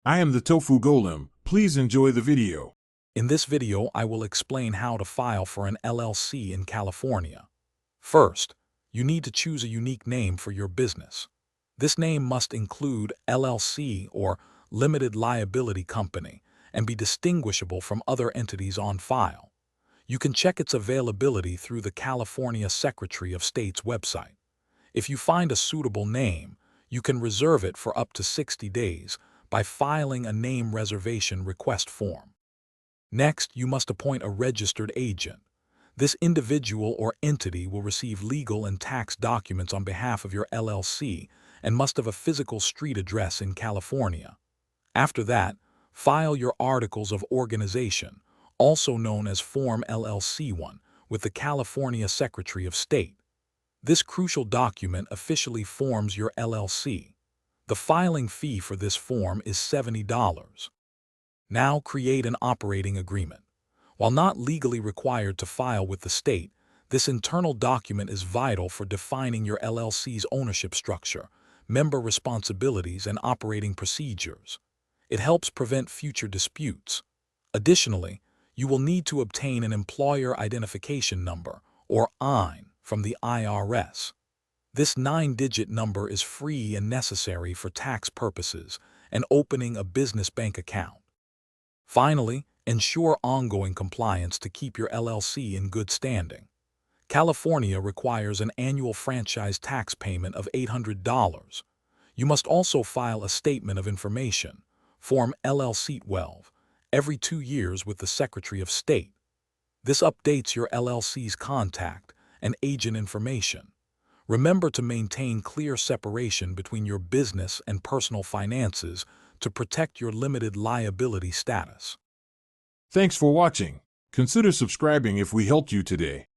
I am the Tofu Golem. Please enjoy the video. In this video, I will explain how to file for an LLC in California. First, you need to choose a unique name for your business. This name must include LLC or Limited Liability Company and be distinguishable from other entities on file. You can check its availability through the California Secretary of State's website. If you find a suitable name, you can reserve it for up to 60 days by filing a name reservation request form. Next, you must appoint a registered agent. This individual or entity will receive legal and tax documents on behalf of your LLC and must have a physical street address in California. After that, file your Articles of Organization, also known as Form LLC-1, with the California Secretary of State. This crucial document officially forms your LLC. The filing fee for this form is $70. Now create an operating agreement. While not legally required to file with the state, this internal document is vital for defining your LLC's ownership structure, member responsibilities, and operating procedures. It helps prevent future disputes. Additionally, you will need to obtain an Employer Identification Number, or EIN, from the IRS. This 9-digit number is free and necessary for tax purposes and opening a business bank account. Finally, ensure ongoing compliance to keep your LLC in good standing. California requires an annual franchise tax payment of $800. You must also file a Statement of Information, Form LLC-12, every 2 years with the Secretary of State. This updates your LLC's contact and agent information. Remember to maintain clear separation between your business and personal finances to protect your limited liability status. Thanks for watching. Consider subscribing if we helped you today.